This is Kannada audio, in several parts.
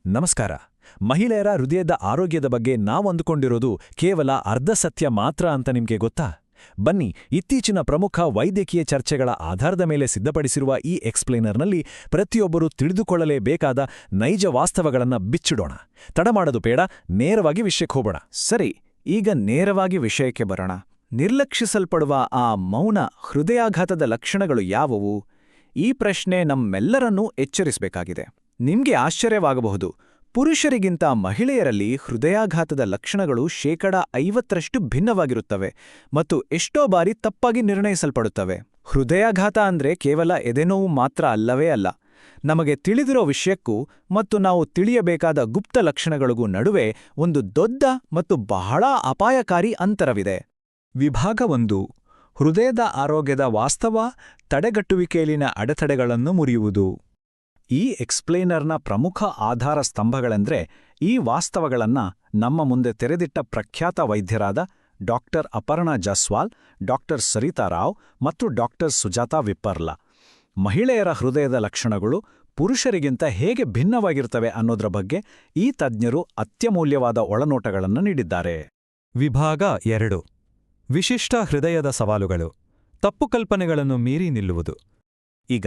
ನಮಸ್ಕಾರ. ಮಹಿಳೆಯರ ಹೃದಯದ ಆರೋಗ್ಯದ ಬಗ್ಗೆ ನಾವಂದುಕೊಂಡಿರೋದು ಕೇವಲ ಅರ್ಧ ಸತ್ಯ ಮಾತ್ರ ಅಂತ ನಿಮ್ಗೆ ಗೊತ್ತಾ? ಬನ್ನಿ, ಇತ್ತೀಚಿನ ಪ್ರಮುಖ ವೈದ್ಯಕೀಯ ಚರ್ಚೆಗಳ ಆಧಾರದ ಮೇಲೆ ಸಿದ್ಧಪಡಿಸಿರುವ ಈ ಎಕ್ಸ್ಪ್ಲೇನರ್ನಲ್ಲಿ ಪ್ರತಿಯೊಬ್ಬರೂ ತಿಳಿದುಕೊಳ್ಳಲೇಬೇಕಾದ ನೈಜ ವಾಸ್ತವಗಳನ್ನ ಬಿಚ್ಚಿಡೋಣ. ತಡಮಾಡೋದು ಬೇಡ, ನೇರವಾಗಿ ವಿಷಯಕ್ಕೆ ಹೋಗೋಣ. ಸರಿ, ಈಗ ನೇರವಾಗಿ ವಿಷಯಕ್ಕೆ ಬರೋಣ. ನಿರ್ಲಕ್ಷಿಸಲ್ಪಡುವ ಆ ಮೌನ ಹೃದಯಾಘಾತದ ಲಕ್ಷಣಗಳು ಯಾವುವು? ಈ ಪ್ರಶ್ನೆ ನಮ್ಮೆಲ್ಲರನ್ನೂ ಎಚ್ಚರಿಸಬೇಕಾಗಿದೆ. ನಿಮ್ಗೆ ಆಶ್ಚರ್ಯವಾಗಬಹುದು, ಪುರುಷರಿಗಿಂತ ಮಹಿಳೆಯರಲ್ಲಿ ಹೃದಯಾಘಾತದ ಲಕ್ಷಣಗಳು 50% ಭಿನ್ನವಾಗಿರುತ್ತವೆ ಮತ್ತು ಎಷ್ಟೋ ಬಾರಿ ತಪ್ಪಾಗಿ ನಿರ್ಣಯಿಸಲ್ಪಡುತ್ತವೆ. ಹೃದಯಾಘಾತ ಅಂದ್ರೆ ಕೇವಲ ಎದೆನೋವು ಮಾತ್ರ ಅಲ್ಲವೇ ಅಲ್ಲ. ನಮಗೆ ತಿಳಿದಿರೋ ವಿಷಯಕ್ಕೂ ಮತ್ತು ನಾವು ತಿಳಿಯಬೇಕಾದ ಗುಪ್ತ ಲಕ್ಷಣಗಳಿಗೂ ನಡುವೆ ಒಂದು ದೊಡ್ಡ ಮತ್ತು ಬಹಳ ಅಪಾಯಕಾರಿ ಅಂತರವಿದೆ. ವಿಭಾಗ 1: ಹೃದಯದ ಆರೋಗ್ಯದ ವಾಸ್ತವ, ತಡೆಗಟ್ಟುವಿಕೆಯಲ್ಲಿನ ಅಡೆತಡೆಗಳನ್ನು ಮುರಿಯುವುದು. ಈ ಎಕ್ಸ್ಪ್ಲೇನರ್ನ ಪ್ರಮುಖ ಆಧಾರ ಸ್ತಂಭಗಳೆಂದ್ರೆ ಈ ವಾಸ್ತವಗಳನ್ನ ನಮ್ಮ ಮುಂದೆ ತೆರೆದಿಟ್ಟ ಪ್ರಖ್ಯಾತ ವೈದ್ಯರಾದ ಡಾಕ್ಟರ್ ಅಪರ್ಣಾ ಜಸ್ವಾಲ್, ಡಾಕ್ಟರ್ ಸರಿತಾ ರಾವ್ ಮತ್ತು ಡಾಕ್ಟರ್ ಸುಜಾತಾ ವಿಪ್ಪರ್ಲಾ. ಮಹಿಳೆಯರ ಹೃದಯದ ಲಕ್ಷಣಗಳು ಪುರುಷರಿಗಿಂತ ಹೇಗೆ ಭಿನ್ನವಾಗಿರ್ತವೆ ಅನ್ನೋದ್ರ ಬಗ್ಗೆ ಈ ತಜ್ಞರು ಅತ್ಯಮೂಲ್ಯವಾದ ಒಳನೋಟಗಳನ್ನು ನೀಡಿದ್ದಾರೆ. ವಿಭಾಗ 2: ವಿಶಿಷ್ಟ ಹೃದಯದ ಸವಾಲುಗಳು, ತಪ್ಪು ಕಲ್ಪನೆಗಳನ್ನು ಮೀರಿ ನಿಲ್ಲುವುದು. ಈಗ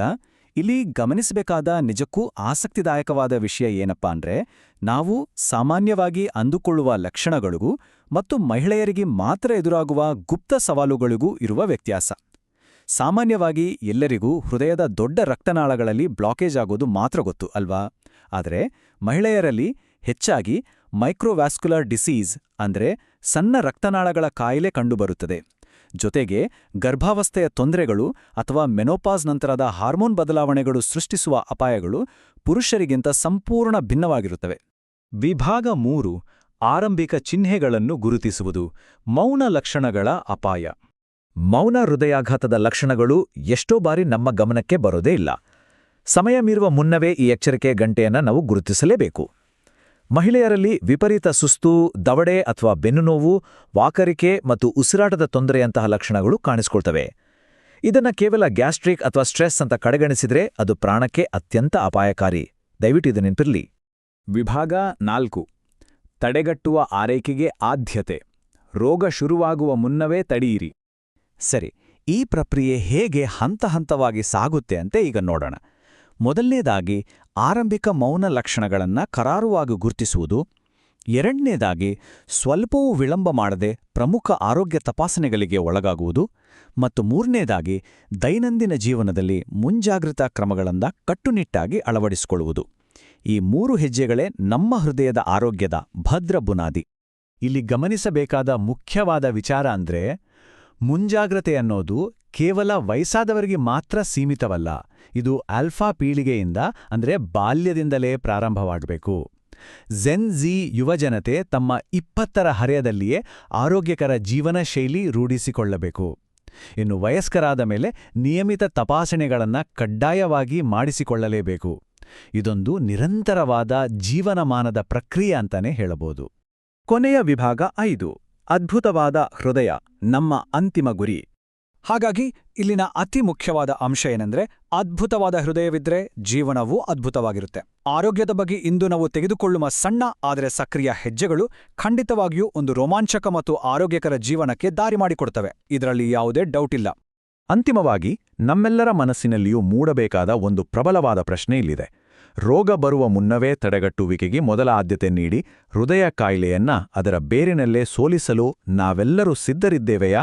ಇಲ್ಲಿ ಗಮನಿಸಬೇಕಾದ ನಿಜಕ್ಕೂ ಆಸಕ್ತಿದಾಯಕವಾದ ವಿಷಯ ಏನಪ್ಪಾ ಅಂದ್ರೆ, ನಾವು ಸಾಮಾನ್ಯವಾಗಿ ಅಂದುಕೊಳ್ಳುವ ಲಕ್ಷಣಗಳಿಗೂ ಮತ್ತು ಮಹಿಳೆಯರಿಗೆ ಮಾತ್ರ ಎದುರಾಗುವ ಗುಪ್ತ ಸವಾಲುಗಳಿಗೂ ಇರುವ ವ್ಯತ್ಯಾಸ. ಸಾಮಾನ್ಯವಾಗಿ ಎಲ್ಲರಿಗೂ ಹೃದಯದ ದೊಡ್ಡ ರಕ್ತನಾಳಗಳಲ್ಲಿ ಬ್ಲಾಕೇಜ್ ಆಗೋದು ಮಾತ್ರ ಗೊತ್ತು ಅಲ್ವಾ? ಆದರೆ ಮಹಿಳೆಯರಲ್ಲಿ ಹೆಚ್ಚಾಗಿ ಮೈಕ್ರೋವ್ಯಾಸ್ಕ್ಯುಲರ್ ಡಿಸೀಸ್ ಅಂದ್ರೆ ಸಣ್ಣ ರಕ್ತನಾಳಗಳ ಕಾಯಿಲೆ ಕಂಡುಬರುತ್ತದೆ. ಜೊತೆಗೆ ಗರ್ಭಾವಸ್ಥೆಯ ತೊಂದರೆಗಳು ಅಥವಾ ಮೆನೋಪಾಸ್ ನಂತರದ ಹಾರ್ಮೋನ್ ಬದಲಾವಣೆಗಳು ಸೃಷ್ಟಿಸುವ ಅಪಾಯಗಳು ಪುರುಷರಿಗಿಂತ ಸಂಪೂರ್ಣ ಭಿನ್ನವಾಗಿರುತ್ತವೆ. ವಿಭಾಗ 3: ಆರಂಭಿಕ ಚಿಹ್ನೆಗಳನ್ನು ಗುರುತಿಸುವುದು, ಮೌನ ಲಕ್ಷಣಗಳ ಅಪಾಯ. ಮೌನ ಹೃದಯಾಘಾತದ ಲಕ್ಷಣಗಳು ಎಷ್ಟೋ ಬಾರಿ ನಮ್ಮ ಗಮನಕ್ಕೆ ಬರೋದೇ ಇಲ್ಲ. ಸಮಯ ಮೀರುವ ಮುನ್ನವೇ ಈ ಎಚ್ಚರಿಕೆ ಗಂಟೆಯನ್ನು ನಾವು ಗುರುತಿಸಲೇಬೇಕು. ಮಹಿಳೆಯರಲ್ಲಿ ವಿಪರೀತ ಸುಸ್ತು, ದವಡೆ ಅಥವಾ ಬೆನ್ನುನೋವು, ವಾಕರಿಕೆ ಮತ್ತು ಉಸಿರಾಟದ ತೊಂದರೆಯಂತಹ ಲಕ್ಷಣಗಳು ಕಾಣಿಸಿಕೊಳ್ತವೆ. ಇದನ್ನ ಕೇವಲ ಗ್ಯಾಸ್ಟ್ರಿಕ್ ಅಥವಾ ಸ್ಟ್ರೆಸ್ ಅಂತ ಕಡೆಗಣಿಸಿದ್ರೆ ಅದು ಪ್ರಾಣಕ್ಕೆ ಅತ್ಯಂತ ಅಪಾಯಕಾರಿ. ದಯವಿಟ್ಟು ಇದು ನೆನಪಿರ್ಲಿ. ವಿಭಾಗ 4: ತಡೆಗಟ್ಟುವ ಆರೈಕೆಗೆ ಆದ್ಯತೆ, ರೋಗ ಶುರುವಾಗುವ ಮುನ್ನವೇ ತಡೆಯಿರಿ. ಸರಿ, ಈ ಪ್ರಕ್ರಿಯೆ ಹೇಗೆ ಹಂತ ಹಂತವಾಗಿ ಸಾಗುತ್ತೆ ಅಂತ ಈಗ ನೋಡೋಣ. ಮೊದಲನೇದಾಗಿ ಆರಂಭಿಕ ಮೌನ ಲಕ್ಷಣಗಳನ್ನು ಕರಾರುವಾಗಿ ಗುರುತಿಸುವುದು. ಎರಡನೇದಾಗಿ ಸ್ವಲ್ಪವೂ ವಿಳಂಬ ಮಾಡದೆ ಪ್ರಮುಖ ಆರೋಗ್ಯ ತಪಾಸಣೆಗಳಿಗೆ ಒಳಗಾಗುವುದು. ಮತ್ತು ಮೂರನೇದಾಗಿ ದೈನಂದಿನ ಜೀವನದಲ್ಲಿ ಮುಂಜಾಗ್ರತಾ ಕ್ರಮಗಳಿಂದ ಕಟ್ಟುನಿಟ್ಟಾಗಿ ಅಳವಡಿಸಿಕೊಳ್ಳುವುದು. ಈ 3 ಹೆಜ್ಜೆಗಳೇ ನಮ್ಮ ಹೃದಯದ ಆರೋಗ್ಯದ ಭದ್ರ ಬುನಾದಿ. ಇಲ್ಲಿ ಗಮನಿಸಬೇಕಾದ ಮುಖ್ಯವಾದ ವಿಚಾರ ಅಂದ್ರೆ, ಮುಂಜಾಗ್ರತೆ ಅನ್ನೋದು ಕೇವಲ ವಯಸ್ಸಾದವರಿಗೆ ಮಾತ್ರ ಸೀಮಿತವಲ್ಲ. ಇದು ಆಲ್ಫಾ ಪೀಳಿಗೆಯಿಂದ ಅಂದ್ರೆ ಬಾಲ್ಯದಿಂದಲೇ ಪ್ರಾರಂಭವಾಗಬೇಕು. ಜೆನ್ ಝಿ ಯುವಜನತೆ ತಮ್ಮ 20ರ ಹರೆಯದಲ್ಲಿಯೇ ಆರೋಗ್ಯಕರ ಜೀವನ ಶೈಲಿ ರೂಢಿಸಿಕೊಳ್ಳಬೇಕು. ಇನ್ನು ವಯಸ್ಕರಾದ ಮೇಲೆ ನಿಯಮಿತ ತಪಾಸಣೆಗಳನ್ನು ಕಡ್ಡಾಯವಾಗಿ ಮಾಡಿಸಿಕೊಳ್ಳಲೇಬೇಕು. ಇದೊಂದು ನಿರಂತರವಾದ ಜೀವನಮಾನದ ಪ್ರಕ್ರಿಯೆ ಅಂತಾನೆ ಹೇಳಬಹುದು. ಕೊನೆಯ ವಿಭಾಗ 5: ಅದ್ಭುತವಾದ ಹೃದಯ, ನಮ್ಮ ಅಂತಿಮ ಗುರಿ. ಹಾಗಾಗಿ ಇಲ್ಲಿನ ಅತಿ ಮುಖ್ಯವಾದ ಅಂಶ ಏನೆಂದ್ರೆ, ಅದ್ಭುತವಾದ ಹೃದಯವಿದ್ರೆ ಜೀವನವೂ ಅದ್ಭುತವಾಗಿರುತ್ತೆ. ಆರೋಗ್ಯದ ಬಗ್ಗೆ ಇಂದು ನಾವು ತೆಗೆದುಕೊಳ್ಳುವ ಸಣ್ಣ ಆದರೆ ಸಕ್ರಿಯ ಹೆಜ್ಜೆಗಳು ಖಂಡಿತವಾಗಿಯೂ ಒಂದು ರೋಮಾಂಚಕ ಮತ್ತು ಆರೋಗ್ಯಕರ ಜೀವನಕ್ಕೆ ದಾರಿ ಮಾಡಿಕೊಡ್ತವೆ. ಇದರಲ್ಲಿ ಯಾವುದೇ ಡೌಟ್ ಇಲ್ಲ. ಅಂತಿಮವಾಗಿ ನಮ್ಮೆಲ್ಲರ ಮನಸ್ಸಿನಲ್ಲಿಯೂ ಮೂಡಬೇಕಾದ ಒಂದು ಪ್ರಬಲವಾದ ಪ್ರಶ್ನೆ ಇಲ್ಲಿದೆ. ರೋಗ ಬರುವ ಮುನ್ನವೇ ತಡೆಗಟ್ಟುವಿಕೆಗೆ ಮೊದಲ ಆದ್ಯತೆ ನೀಡಿ ಹೃದಯ ಕಾಯಿಲೆಯನ್ನ ಅದರ ಬೇರಿನಲ್ಲೇ ಸೋಲಿಸಲು ನಾವೆಲ್ಲರೂ ಸಿದ್ಧರಿದ್ದೇವೆಯಾ?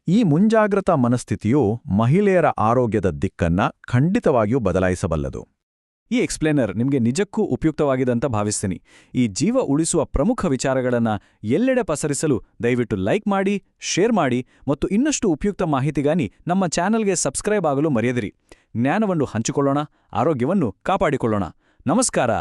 ಈ ಮುಂಜಾಗ್ರತಾ ಮನಸ್ಥಿತಿಯು ಮಹಿಳೆಯರ ಆರೋಗ್ಯದ ದಿಕ್ಕನ್ನ ಖಂಡಿತವಾಗಿಯೂ ಬದಲಾಯಿಸಬಲ್ಲದು. ಈ ಎಕ್ಸ್ಪ್ಲೇನರ್ ನಿಮಗೆ ನಿಜಕ್ಕೂ ಉಪಯುಕ್ತವಾಗಿದಂತ ಭಾವಿಸ್ತೀನಿ. ಈ ಜೀವ ಉಳಿಸುವ ಪ್ರಮುಖ ವಿಚಾರಗಳನ್ನು ಎಲ್ಲೆಡೆ ಪಸರಿಸಲು ದಯವಿಟ್ಟು ಲೈಕ್ ಮಾಡಿ, ಶೇರ್ ಮಾಡಿ ಮತ್ತು ಇನ್ನಷ್ಟು ಉಪಯುಕ್ತ ಮಾಹಿತಿಗಾಗಿ ನಮ್ಮ ಚಾನೆಲ್ಗೆ ಸಬ್ಸ್ಕ್ರೈಬ್ ಆಗಲು ಮರೆಯದಿರಿ. ಜ್ಞಾನವನ್ನು ಹಂಚಿಕೊಳ್ಳೋಣ, ಆರೋಗ್ಯವನ್ನು ಕಾಪಾಡಿಕೊಳ್ಳೋಣ. ನಮಸ್ಕಾರ.